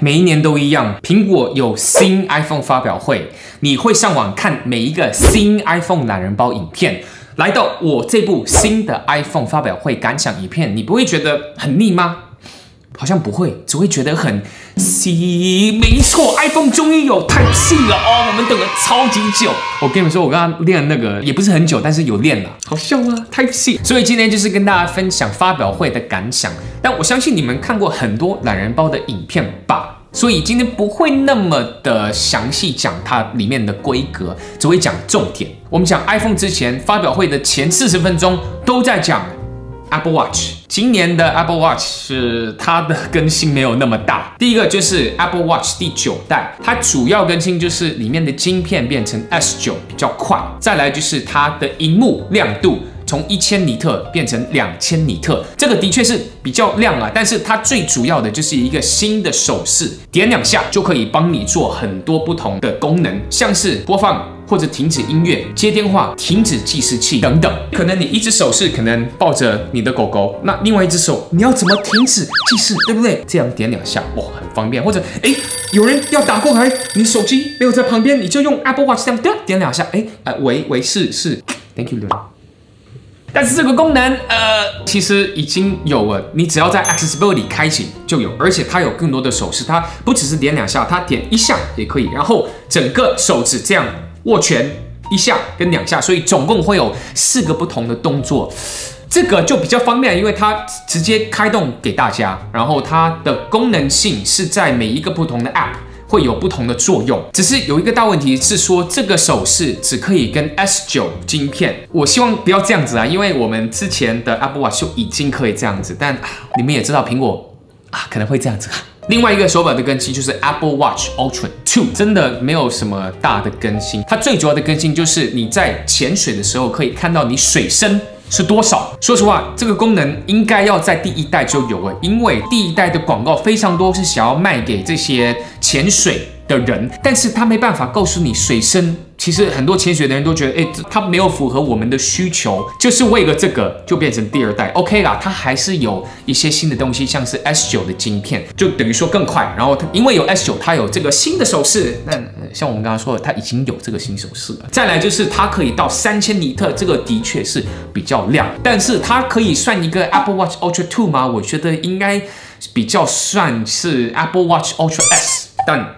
每一年都一样，苹果有新 iPhone 发表会，你会上网看每一个新 iPhone 懒人包影片。来到我这部新的 iPhone 发表会感想影片，你不会觉得很腻吗？好像不会，只会觉得很没错 ，iPhone 终于有 Type C 了哦，我们等了超级久。我跟你们说，我刚刚练那个也不是很久，但是有练了，好笑啊 ，Type C。所以今天就是跟大家分享发表会的感想。但我相信你们看过很多懒人包的影片吧，所以今天不会那么的详细讲它里面的规格，只会讲重点。我们讲 iPhone 之前发表会的前40分钟都在讲 Apple Watch。今年的 Apple Watch 是它的更新没有那么大。第一个就是 Apple Watch 第9代，它主要更新就是里面的晶片变成 S9 比较快，再来就是它的萤幕亮度从1000尼特变成2000尼特，这个的确是比较亮啊，但是它最主要的就是一个新的手势，点2下就可以帮你做很多不同的功能，像是播放或者停止音乐、接电话、停止计时器等等。可能你一只手是可能抱着你的狗狗，那另外一只手你要怎么停止计时，对不对？这样点2下，哇，很方便。或者有人要打过来，你手机没有在旁边，你就用 Apple Watch 这样点2下，喂是 ，Thank you， 但是这个功能，其实已经有了，你只要在 Accessibility 开启就有，而且它有更多的手势，它不只是点2下，它点1下也可以，然后整个手指这样握拳1下跟2下，所以总共会有4个不同的动作，这个就比较方便，因为它直接开动给大家，然后它的功能性是在每一个不同的 App。会有不同的作用，只是有一个大问题是说，这个手势只可以跟 S9 晶片。我希望不要这样子啊，因为我们之前的 Apple Watch 就已经可以这样子，但你们也知道苹果可能会这样子。另外一个手表的更新就是 Apple Watch Ultra 2， 真的没有什么大的更新。它最主要的更新就是你在潜水的时候可以看到你水深是多少。说实话，这个功能应该要在第1代就有了，因为第1代的广告非常多是想要卖给这些潜水的人，但是他没办法告诉你水深。其实很多潜水的人都觉得，它没有符合我们的需求，就是为了这个就变成第2代 ，OK 啦，它还是有一些新的东西，像是 S9 的晶片，就等于说更快。然后因为有 S9， 它有这个新的手势，那像我们刚刚说的，它已经有这个新手势了。再来就是它可以到3000尼特，这个的确是比较亮，但是它可以算一个 Apple Watch Ultra 2吗？我觉得应该比较算是 Apple Watch Ultra S， 但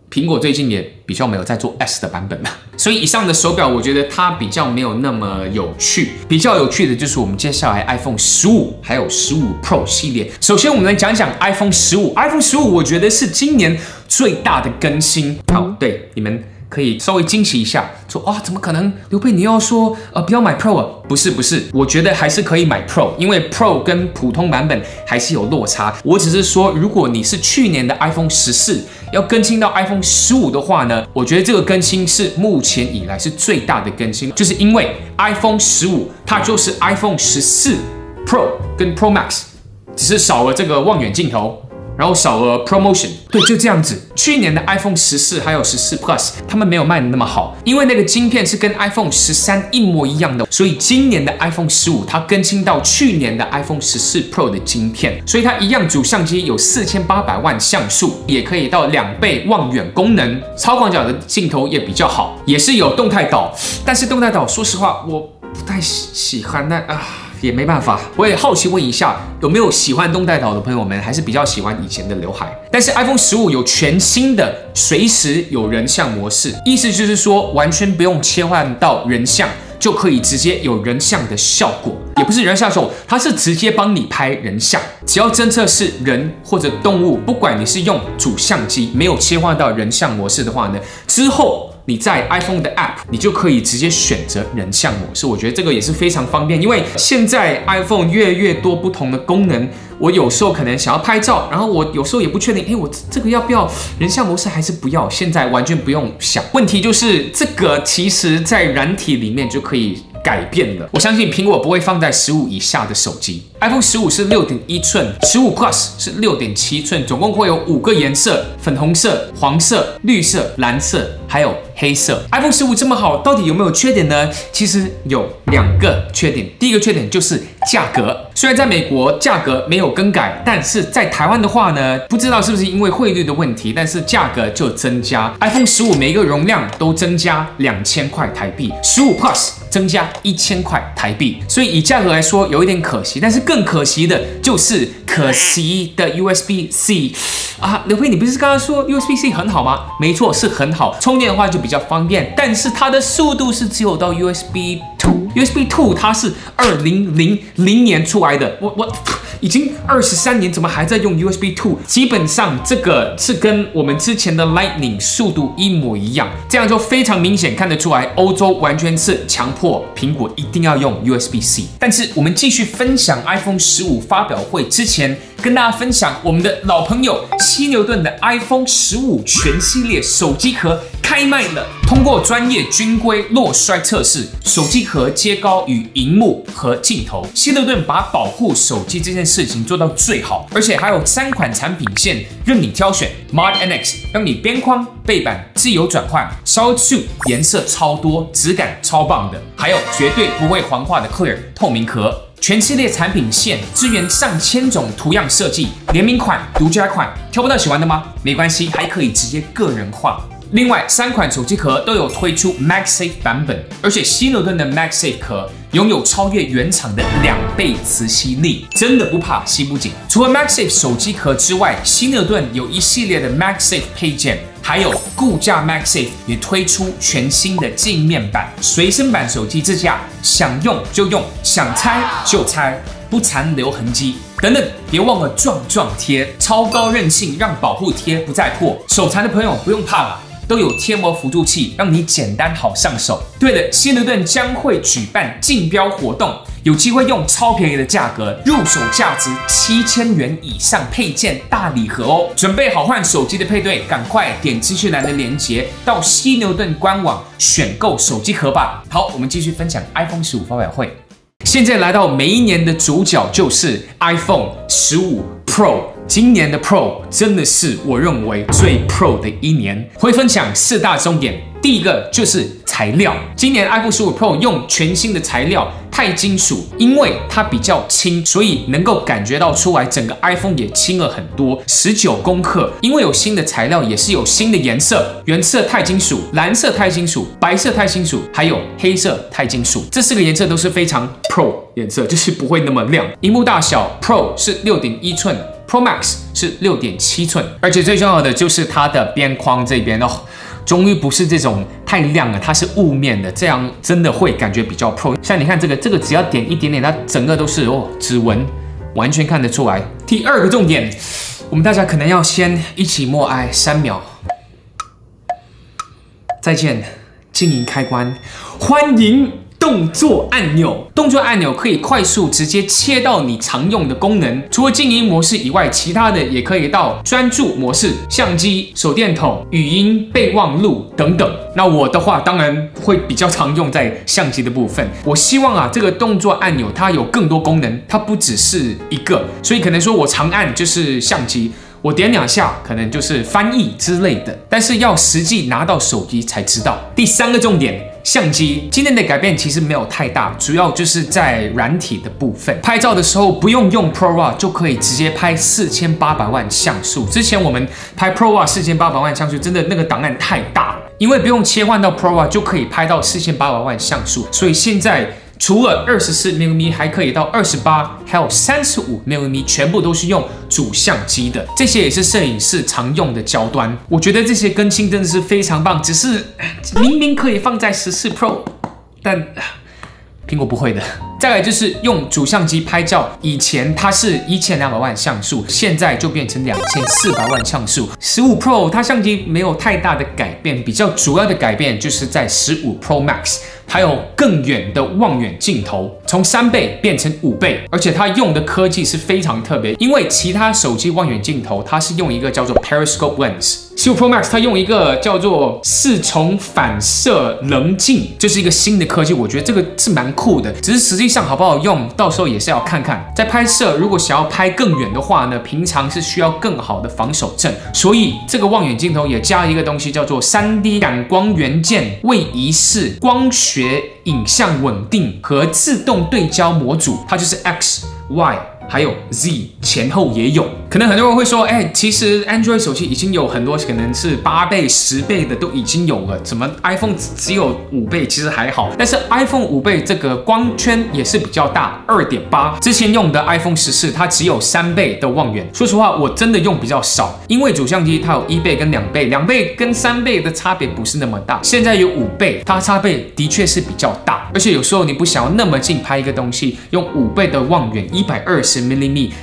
苹果最近也比较没有在做 S 的版本了，所以以上的手表我觉得它比较没有那么有趣。比较有趣的就是我们接下来 iPhone 15还有15 Pro 系列。首先我们来讲讲 iPhone 15，iPhone 15我觉得是今年最大的更新。好，对，你们可以稍微惊喜一下，说怎么可能？刘备你要说不要买 Pro 啊？不是，我觉得还是可以买 Pro， 因为 Pro 跟普通版本还是有落差。我只是说，如果你是去年的 iPhone 14要更新到 iPhone 15的话呢，我觉得这个更新是目前以来是最大的更新，就是因为 iPhone 15它就是 iPhone 14 Pro 跟 Pro Max， 只是少了这个望远镜头。然后少了 promotion， 对，就这样子。去年的 iPhone 14还有14 Plus， 他们没有卖的那么好，因为那个晶片是跟 iPhone 13一模一样的，所以今年的 iPhone 15它更新到去年的 iPhone 14 Pro 的晶片，所以它一样主相机有4800万像素，也可以到2倍望远功能，超广角的镜头也比较好，也是有动态岛，但是动态岛说实话我不太喜欢，也没办法，我也好奇问一下，有没有喜欢动态岛的朋友们，还是比较喜欢以前的刘海？但是 iPhone 15有全新的随时有人像模式，意思就是说完全不用切换到人像，就可以直接有人像的效果，也不是人像效果，它是直接帮你拍人像，只要侦测是人或者动物，不管你是用主相机没有切换到人像模式的话呢，之后你在 iPhone 的 App， 你就可以直接选择人像模式。我觉得这个也是非常方便，因为现在 iPhone 越多不同的功能，我有时候可能想要拍照，然后我有时候也不确定，我这个要不要人像模式还是不要？现在完全不用想。问题就是这个其实在软体里面就可以改变了。我相信苹果不会放在15以下的手机。iPhone 15是6.1寸，15 Plus 是6.7寸，总共会有5个颜色：粉红色、黄色、绿色、蓝色，还有黑色。iPhone 15这么好，到底有没有缺点呢？其实有2个缺点。第一个缺点就是价格，虽然在美国价格没有更改，但是在台湾的话呢，不知道是不是因为汇率的问题，但是价格就增加。iPhone 15每一个容量都增加2000块台币，15 Plus 增加1000块台币，所以以价格来说有一点可惜。但是更可惜的就是可惜的 USB-C 啊，刘佩，你不是刚刚说 USB-C 很好吗？没错，是很好，充电的话就比较方便，但是它的速度是只有到 USB 2， 它是2000年出来的，我已经23年，怎么还在用 USB 2？ 基本上这个是跟我们之前的 Lightning 速度一模一样，这样就非常明显看得出来，欧洲完全是强迫苹果一定要用 USB-C。但是我们继续分享 iPhone 15发表会之前，跟大家分享我们的老朋友犀牛盾的 iPhone 15全系列手机壳开卖了。通过专业军规落摔测试，手机壳接高与萤幕和镜头，犀牛盾把保护手机这件事情做到最好，而且还有3款产品线任你挑选 ，Mod NX 让你边框背板自由转换 ，Solid Suit 颜色超多，质感超棒的，还有绝对不会黄化的 Clear 透明壳。全系列产品线支援上千种图样设计，联名款、独家款，挑不到喜欢的吗？没关系，还可以直接个人化。另外，3款手机壳都有推出 MagSafe 版本，而且犀牛盾的 MagSafe 壳拥有超越原厂的2倍磁吸力，真的不怕吸不紧。除了 MagSafe 手机壳之外，犀牛盾有一系列的 MagSafe 配件，还有固架 MagSafe 也推出全新的镜面板、随身版手机支架，想用就用，想拆就拆，不残留痕迹。等等，别忘了撞贴，超高韧性，让保护贴不再破。手残的朋友不用怕了，都有贴膜辅助器，让你简单好上手。对了，犀牛盾将会举办竞标活动，有机会用超便宜的价格入手价值7000元以上配件大礼盒哦！准备好换手机的配对，赶快点资讯栏的链接到犀牛盾官网选购手机壳吧。好，我们继续分享 iPhone 15发表会。现在来到每一年的主角就是 iPhone 15 Pro。今年的 Pro 真的是我认为最 Pro 的一年，会分享4大重点。第一个就是材料，今年 iPhone 15 Pro 用全新的材料钛金属，因为它比较轻，所以能够感觉到出来整个 iPhone 也轻了很多，19公克。因为有新的材料，也是有新的颜色，原色钛金属、蓝色钛金属、白色钛金属，还有黑色钛金属，这4个颜色都是非常 Pro 颜色，就是不会那么亮。萤幕大小 Pro 是6.1寸。Pro Max 是6.7寸，而且最重要的就是它的边框这边哦，终于不是这种太亮了，它是雾面的，这样真的会感觉比较 Pro。像你看这个只要点一点点，它整个都是指纹，完全看得出来。第2个重点，我们大家可能要先一起默哀3秒，再见，静音开关，欢迎。动作按钮，动作按钮可以快速直接切到你常用的功能，除了静音模式以外，其他的也可以到专注模式、相机、手电筒、语音、备忘录等等。那我的话，当然会比较常用在相机的部分。我希望啊，这个动作按钮它有更多功能，它不只是一个，所以可能说我常按就是相机。我点2下，可能就是翻译之类的，但是要实际拿到手机才知道。第3个重点，相机今年的改变其实没有太大，主要就是在软体的部分。拍照的时候不用用 ProRAW 就可以直接拍4800万像素。之前我们拍 ProRAW 4800万像素，真的那个档案太大了，因为不用切换到 ProRAW 就可以拍到4800万像素，所以现在。除了24mm，还可以到28，还有35mm，全部都是用主相机的。这些也是摄影师常用的焦端。我觉得这些更新真的是非常棒，只是明明可以放在14 Pro， 但苹果不会的。再来就是用主相机拍照，以前它是1200万像素，现在就变成2400万像素。15 Pro 它相机没有太大的改变，比较主要的改变就是在15 Pro Max。还有更远的望远镜头，从3倍变成5倍，而且它用的科技是非常特别，因为其他手机望远镜头它是用一个叫做 periscope lens，15 Pro Max 它用一个叫做4重反射棱镜，就是一个新的科技，我觉得这个是蛮酷的，只是实际上好不好用，到时候也是要看看。在拍摄如果想要拍更远的话呢，平常是需要更好的防手震，所以这个望远镜头也加了一个东西叫做 3D 感光元件位移式光学影像稳定和自动对焦模组，它就是 X、Y。还有 Z 前后也有，可能很多人会说，其实 Android 手机已经有很多可能是8倍、10倍的都已经有了，怎么 iPhone 只有5倍，其实还好。但是 iPhone 5倍这个光圈也是比较大，2.8。之前用的 iPhone 14它只有3倍的望远，说实话我真的用比较少，因为主相机它有1倍跟2倍，2倍跟3倍的差别不是那么大。现在有5倍，它差别的确是比较大，而且有时候你不想要那么近拍一个东西，用5倍的望远120mm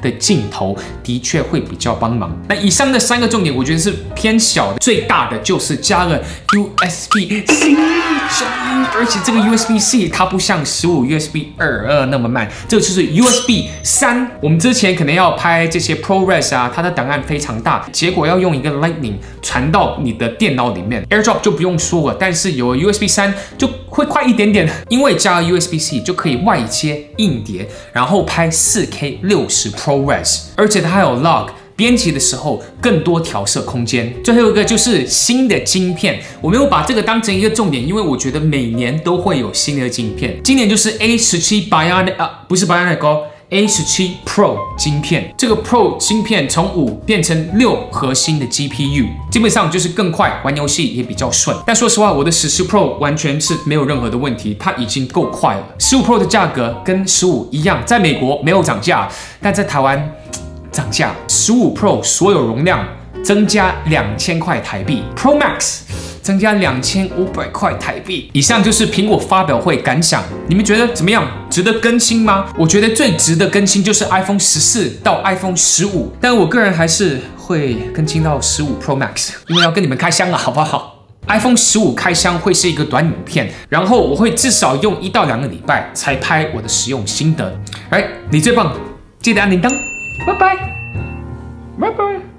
的镜头的确会比较帮忙。那以上的3个重点，我觉得是偏小的，最大的就是加了 USB-C 声音，而且这个 USB-C 它不像15 USB-2 那么慢，这个就是 USB-3。我们之前可能要拍这些 ProRes 啊，它的档案非常大，结果要用一个 Lightning 传到你的电脑里面 ，AirDrop 就不用说了，但是有 USB-3 就会快一点点，因为加了 USB-C 就可以外接硬碟，然后拍4K 60 ProRes， 而且它还有 Log。编辑的时候更多调色空间。最后一个就是新的晶片，我没有把这个当成一个重点，因为我觉得每年都会有新的晶片。今年就是 A17 Bionic 不是 Bionic 哦。A17 Pro 晶片，这个 Pro 晶片从5变成6核心的 GPU， 基本上就是更快，玩游戏也比较顺。但说实话，我的14 Pro 完全是没有任何的问题，它已经够快了。15 Pro 的价格跟15一样，在美国没有涨价，但在台湾涨价。15 Pro 所有容量增加2000块台币 ，Pro Max 增加2500块台币。以上就是苹果发表会感想，你们觉得怎么样？值得更新吗？我觉得最值得更新就是 iPhone 14到 iPhone 15，但我个人还是会更新到15 Pro Max， 因为要跟你们开箱了，好不好？iPhone 15开箱会是一个短影片，然后我会至少用1到2个礼拜才拍我的使用心得。你最棒，记得按铃铛，拜拜，拜拜。